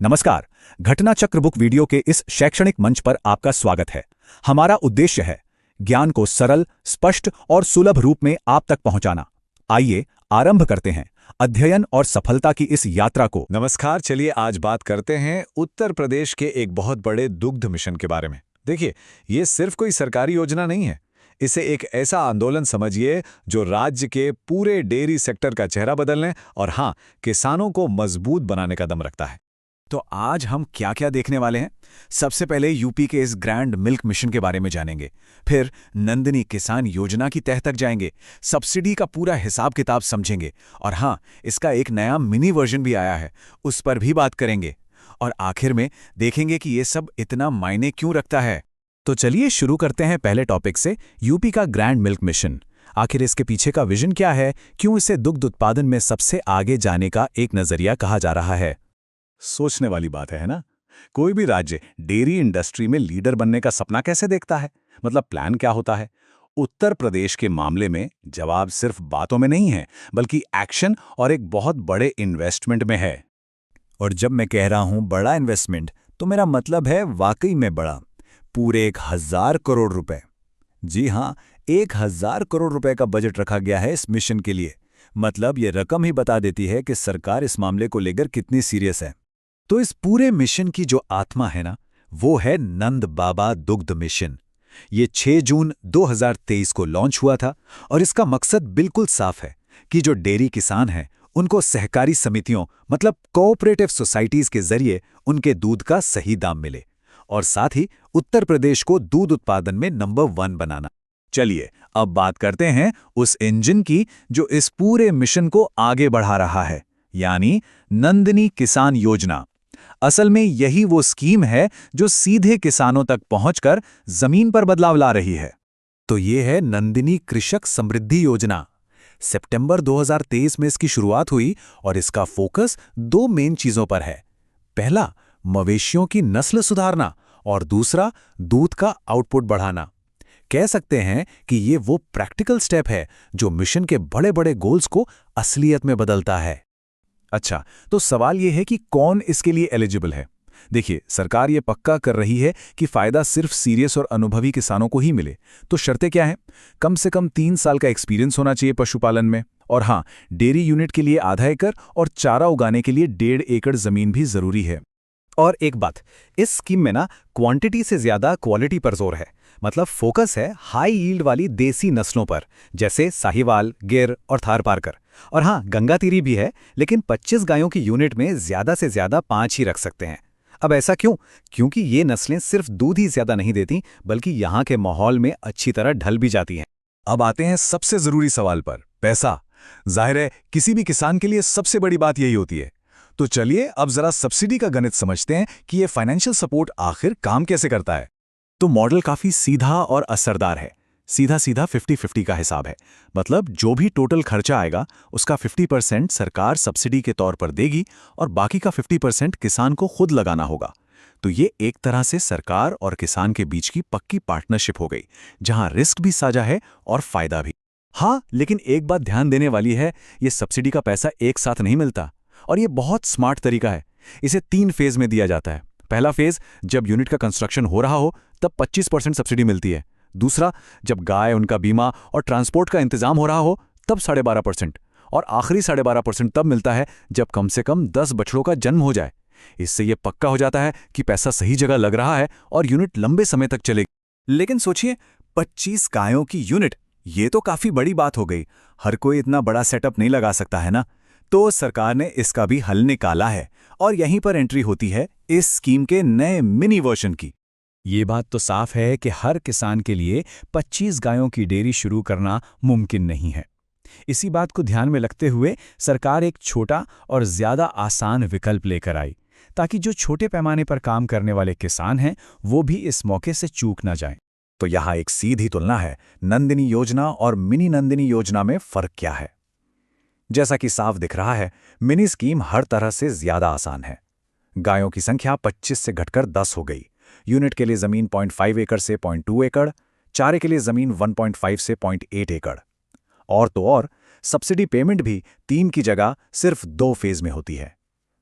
नमस्कार। घटना चक्र बुक वीडियो के इस शैक्षणिक मंच पर आपका स्वागत है। हमारा उद्देश्य है ज्ञान को सरल, स्पष्ट और सुलभ रूप में आप तक पहुंचाना। आइए आरंभ करते हैं अध्ययन और सफलता की इस यात्रा को। नमस्कार। चलिए आज बात करते हैं उत्तर प्रदेश के एक बहुत बड़े दुग्ध मिशन के बारे में। देखिए, ये सिर्फ कोई सरकारी योजना नहीं है। इसे एक ऐसा आंदोलन समझिए जो राज्य के पूरे डेयरी सेक्टर का चेहरा बदलने और हाँ, किसानों को मजबूत बनाने का दम रखता है। तो आज हम क्या क्या देखने वाले हैं? सबसे पहले यूपी के इस ग्रैंड मिल्क मिशन के बारे में जानेंगे। फिर नंदिनी किसान योजना की तह तक जाएंगे, सब्सिडी का पूरा हिसाब किताब समझेंगे और हाँ, इसका एक नया मिनी वर्जन भी आया है, उस पर भी बात करेंगे। और आखिर में देखेंगे कि ये सब इतना मायने क्यों रखता है। तो चलिए शुरू करते हैं पहले टॉपिक से, यूपी का ग्रैंड मिल्क मिशन। आखिर इसके पीछे का विजन क्या है? क्यों इसे दुग्ध उत्पादन में सबसे आगे जाने का एक नजरिया कहा जा रहा है? सोचने वाली बात है ना? कोई भी राज्य डेयरी इंडस्ट्री में लीडर बनने का सपना कैसे देखता है? मतलब प्लान क्या होता है? उत्तर प्रदेश के मामले में जवाब सिर्फ बातों में नहीं है, बल्कि एक्शन और एक बहुत बड़े इन्वेस्टमेंट में है। और जब मैं कह रहा हूं बड़ा इन्वेस्टमेंट, तो मेरा मतलब है वाकई में बड़ा। पूरे 1000 करोड़ रुपए। जी हां, 1000 करोड़ रुपए का बजट रखा गया है इस मिशन के लिए। मतलब ये रकम ही बता देती है कि सरकार इस मामले को लेकर कितनी सीरियस है। तो इस पूरे मिशन की जो आत्मा है ना, वो है नंद बाबा दुग्ध मिशन। ये 6 जून 2023 को लॉन्च हुआ था और इसका मकसद बिल्कुल साफ है कि जो डेयरी किसान हैं उनको सहकारी समितियों मतलब कोऑपरेटिव सोसाइटीज के जरिए उनके दूध का सही दाम मिले और साथ ही उत्तर प्रदेश को दूध उत्पादन में नंबर 1 बनाना। चलिए अब बात करते हैं उस इंजन की जो इस पूरे मिशन को आगे बढ़ा रहा है, यानी नंदिनी किसान योजना। असल में यही वो स्कीम है जो सीधे किसानों तक पहुंचकर जमीन पर बदलाव ला रही है। तो ये है नंदिनी कृषक समृद्धि योजना। सितंबर 2023 में इसकी शुरुआत हुई और इसका फोकस 2 मेन चीजों पर है। पहला, मवेशियों की नस्ल सुधारना और दूसरा, दूध का आउटपुट बढ़ाना। कह सकते हैं कि ये वो प्रैक्टिकल स्टेप है जो मिशन के बड़े-बड़े गोल्स को असलियत में बदलता है। अच्छा, तो सवाल ये है कि कौन इसके लिए एलिजिबल है? देखिए, सरकार ये पक्का कर रही है कि फायदा सिर्फ सीरियस और अनुभवी किसानों को ही मिले। तो शर्तें क्या हैं? कम से कम 3 साल का एक्सपीरियंस होना चाहिए पशुपालन में, और हाँ, डेयरी यूनिट के लिए आधा एकड़ और चारा उगाने के लिए 1.5 एकड़ जमीन भी जरूरी है। और एक बात, इस स्कीम में ना क्वांटिटी से ज्यादा क्वालिटी पर जोर है। मतलब फोकस है हाई यील्ड वाली देसी नस्लों पर, जैसे साहिवाल, गिर और थार पारकर। और हाँ, गंगातीरी भी है, लेकिन 25 गायों की यूनिट में ज्यादा से ज्यादा 5 ही रख सकते हैं। अब ऐसा क्यों? क्योंकि ये नस्लें सिर्फ दूध ही ज्यादा नहीं देती, बल्कि यहाँ के माहौल में अच्छी तरह ढल भी जाती हैं। अब आते हैं सबसे जरूरी सवाल पर, पैसा। जाहिर है किसी भी किसान के लिए सबसे बड़ी बात यही होती है। तो चलिए अब जरा सब्सिडी का गणित समझते हैं कि ये फाइनेंशियल सपोर्ट आखिर काम कैसे करता है। तो मॉडल काफी सीधा और असरदार है। सीधा सीधा 50-50 का हिसाब है। मतलब जो भी टोटल खर्चा आएगा उसका 50% सरकार सब्सिडी के तौर पर देगी और बाकी का 50% किसान को खुद लगाना होगा। तो ये एक तरह से सरकार और किसान के बीच की पक्की पार्टनरशिप हो गई, जहां रिस्क भी साझा है और फायदा भी। हाँ, लेकिन एक बात ध्यान देने वाली है, ये सब्सिडी का पैसा एक साथ नहीं मिलता और ये बहुत स्मार्ट तरीका है। इसे 3 फेज में दिया जाता है। पहला फेज, जब यूनिट का कंस्ट्रक्शन हो रहा हो तब 25% सब्सिडी मिलती है। दूसरा, जब गाय, उनका बीमा और ट्रांसपोर्ट का इंतजाम हो रहा हो तब 12.5%। और आखिरी 12.5% तब मिलता है जब कम से कम 10 बछड़ों का जन्म हो जाए। इससे यह पक्का हो जाता है कि पैसा सही जगह लग रहा है और यूनिट लंबे समय तक चलेगी। लेकिन सोचिए, 25 गायों की यूनिट, ये तो काफी बड़ी बात हो गई। हर कोई इतना बड़ा सेटअप नहीं लगा सकता है ना। तो सरकार ने इसका भी हल निकाला है और यहीं पर एंट्री होती है इस स्कीम के नए मिनी वर्जन की। ये बात तो साफ है कि हर किसान के लिए 25 गायों की डेयरी शुरू करना मुमकिन नहीं है। इसी बात को ध्यान में रखते हुए सरकार एक छोटा और ज्यादा आसान विकल्प लेकर आई, ताकि जो छोटे पैमाने पर काम करने वाले किसान हैं वो भी इस मौके से चूक ना जाएं। तो यहाँ एक सीधी तुलना है, नंदिनी योजना और मिनी नंदिनी योजना में फर्क क्या है। जैसा कि साफ दिख रहा है, मिनी स्कीम हर तरह से ज्यादा आसान है। गायों की संख्या 25 से घटकर 10 हो गई। यूनिट के लिए जमीन 0.5 एकड़ से 0.2 एकड़, चारे के लिए जमीन 1.5 से 0.8 एकड़। और तो और, सब्सिडी पेमेंट भी 3 की जगह सिर्फ 2 फेज में होती है।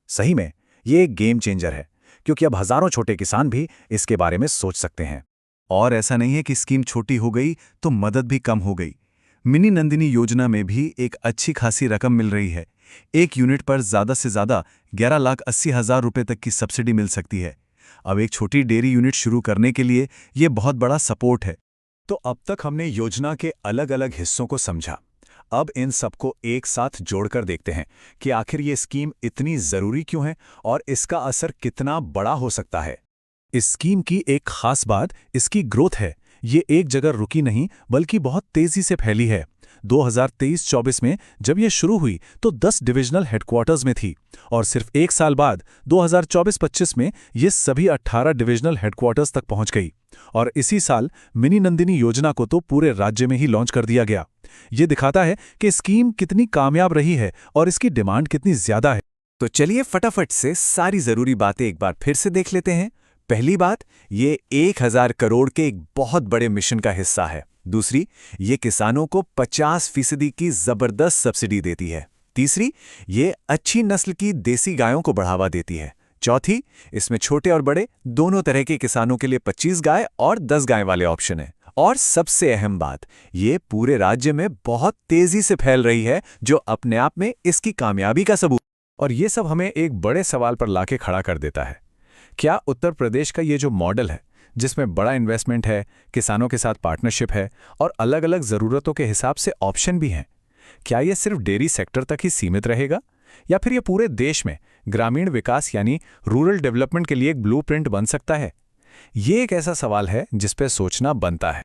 सही में ये एक गेम चेंजर है, क्योंकि अब हजारों छोटे किसान भी इसके बारे में सोच सकते हैं। और ऐसा नहीं है कि स्कीम छोटी हो गई तो मदद भी कम हो गई। मिनी नंदिनी योजना में भी एक अच्छी खासी रकम मिल रही है। एक यूनिट पर ज़्यादा से ज़्यादा 11,80,000 रुपये तक की सब्सिडी मिल सकती है। अब एक छोटी डेयरी यूनिट शुरू करने के लिए ये बहुत बड़ा सपोर्ट है। तो अब तक हमने योजना के अलग अलग हिस्सों को समझा। अब इन सबको एक साथ जोड़कर देखते हैं कि आखिर ये स्कीम इतनी ज़रूरी क्यों है और इसका असर कितना बड़ा हो सकता है। इस स्कीम की एक खास बात इसकी ग्रोथ है। ये एक जगह रुकी नहीं बल्कि बहुत तेजी से फैली है। 2023-24 में जब ये शुरू हुई तो 10 डिविजनल हेडक्वार्टर्स में थी और सिर्फ एक साल बाद 2024-25 में ये सभी 18 डिविजनल हेडक्वार्टर्स तक पहुंच गई। और इसी साल मिनी नंदिनी योजना को तो पूरे राज्य में ही लॉन्च कर दिया गया। ये दिखाता है कि स्कीम कितनी कामयाब रही है और इसकी डिमांड कितनी ज्यादा है। तो चलिए फटाफट से सारी जरूरी बातें एक बार फिर से देख लेते हैं। पहली बात, ये 1000 करोड़ के एक बहुत बड़े मिशन का हिस्सा है। दूसरी, ये किसानों को 50% की जबरदस्त सब्सिडी देती है। तीसरी, ये अच्छी नस्ल की देसी गायों को बढ़ावा देती है। चौथी, इसमें छोटे और बड़े दोनों तरह के किसानों के लिए 25 गाय और 10 गाय वाले ऑप्शन है। और सबसे अहम बात, ये पूरे राज्य में बहुत तेजी से फैल रही है, जो अपने आप में इसकी कामयाबी का सबूत। और ये सब हमें एक बड़े सवाल पर लाके खड़ा कर देता है। क्या उत्तर प्रदेश का ये जो मॉडल है, जिसमें बड़ा इन्वेस्टमेंट है, किसानों के साथ पार्टनरशिप है और अलग अलग ज़रूरतों के हिसाब से ऑप्शन भी हैं, क्या ये सिर्फ डेयरी सेक्टर तक ही सीमित रहेगा या फिर ये पूरे देश में ग्रामीण विकास यानी रूरल डेवलपमेंट के लिए एक ब्लूप्रिंट बन सकता है? ये एक ऐसा सवाल है जिस पे सोचना बनता है।